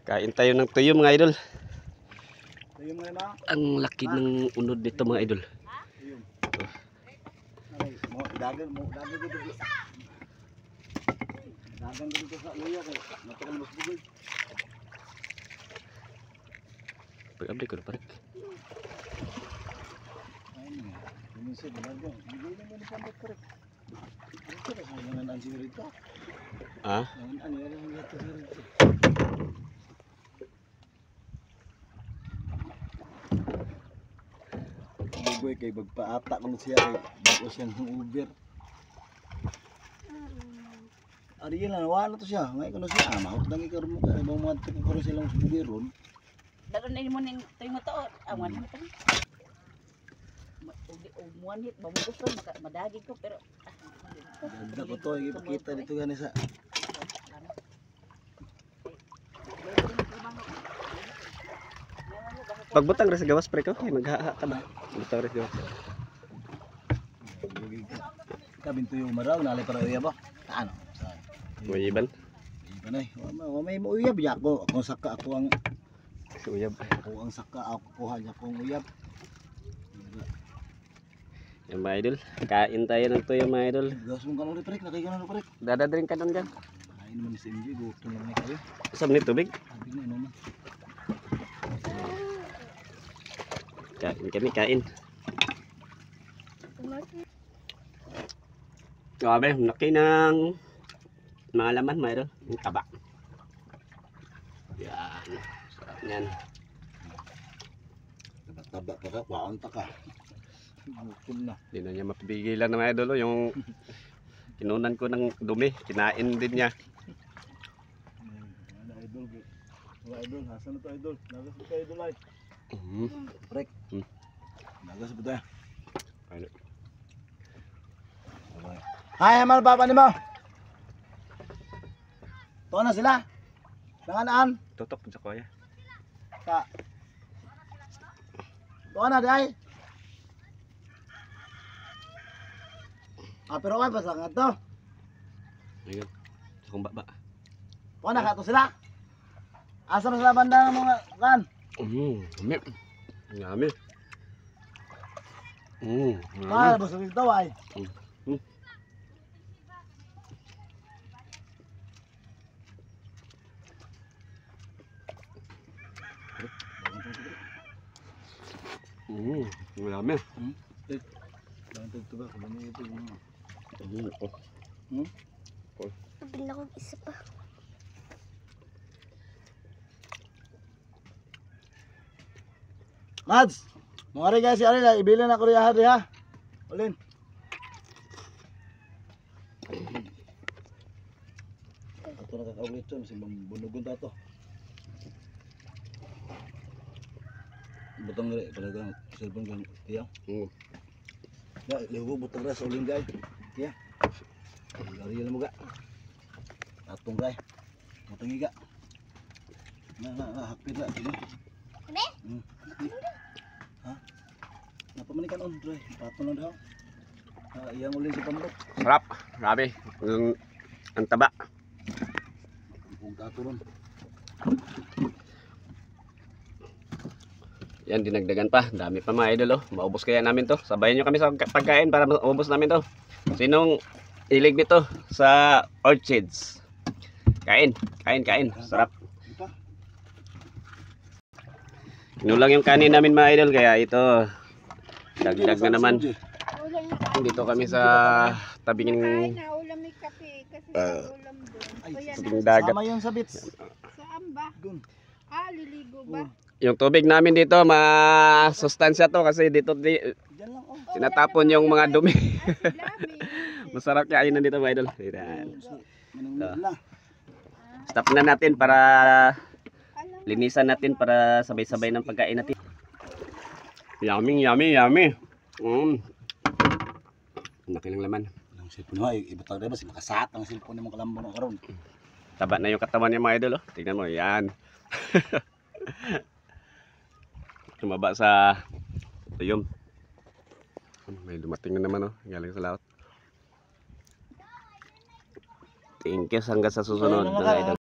Kain tayo ng tuyo mga idol. Tuyo mo na. Ang laki ng unod nito mga idol. Tuyo. Mo dagan dito. Dagan dito sa luya kay matagal mas bugol. Pag-update ko na parek. Ini sih benar-benar. Bigay na mo pambot parek. Ito na sa mga nansi rito. Ah? Ano yan ang yato rito. Bugoy kay magpaata ko siya kay bago siya ng Uber. Ari lang wala to siya. Ngay kuno siya mahot nang ikar mo kay mo mo ko silang subugiron. Daron na mo ning tuy mo tuod. Awan mo to. Umuan hit bamugos ko madagi ko pero ganda ko to ipakita dito gani sa Pagbutang res gawas pre ko, maghaha ka ba? Butang res gawas. kabinto yung maraw nalay para uya ba? Ano? Sa Uyiban. iban ay. May mo uyab ya ako. Ako saka ako ang Uyab. saka ako kuha niya kong uyab. Yan mga idol. Kain tayo ng tuyo mga idol. Gas mong kanong rek nakaiganan rek. Dadadrink ka doon dyan. Kain naman si MJ gutom lang kayo. Saan ni tubig? Sabi mo naman. Kain kami, kain. Grabe, laki ng mga laman mga idol. Yung taba. Yan. Sarap yan. Taba pa ka, waon ta ka. Gutom na. Hindi na niya mapipigilan ng mga idol. Oh. Yung kinunan ko ng dumi, kinain din niya. Ano idol? Wala idol, hasan na to idol. Nagas pa idol ay. Rek. Nagas pa tayo. Ano? Hay, mal papa ni mo. Tuwa na sila. Nanganaan. Tutok sa kuya. Ka. Tuwa na day. Pero ay basta nga to. Ayun. Sa kong baba. Tuwa na ka to sila. Asa na sila banda ng mga kan? Yummy. Yummy. Ah, basta dito ay. Yummy. Jangan tutup aku ini itu. Nabila ko isa pa. Mads, mga rin guys, ari lang, ibilin ako riyahan ha. Ulin. Ito nakakaulit to, masing bunugon ta to. Butang rin, talagang cellphone kang tiyaw. Ya, liwo butang rin sa ulin guys. Tiyaw. Gari lang mo ga. Atong guys. Butang iga. Hapit na. Ano? Ha? Napamanikan on, Dre. Patong lang daw. Iyang ulin si pambot. Sarap. Grabe. Ang taba. Kung taturon. Yan, dinagdagan pa. Dami pa mga idol. Oh. Maubos kaya namin to. Sabayan nyo kami sa pagkain para maubos namin to. Sinong ilig nito sa orchids? Kain. Kain, kain. Sarap. Kinulang yung kanin namin mga idol. Kaya ito, dagdag na naman. Dito kami sa tabing Naulam may kape kasi ulam doon. tabing dagat. Sama yung sabits. Saan ba? Dun. Liligo ba? Yung tubig namin dito, masustansya to kasi dito Diyan lang oh. tinatapon yung mga dumi. Dami. Masarap kainan dito mga idol. Ayan. Manungod na. Stop na natin para linisan natin para sabay-sabay ng pagkain natin. Yummy, yummy, yummy. Laki ng laman. Ang cellphone mo, ibutang rin ba si makasat ang cellphone mo kalambo na karon. Taba na yung katawan niya mga idol. Oh. Tingnan mo, yan. Tumaba sa tuyom. May dumating na naman, oh. Galing sa laot. Thank you hanggang sa susunod mga idol.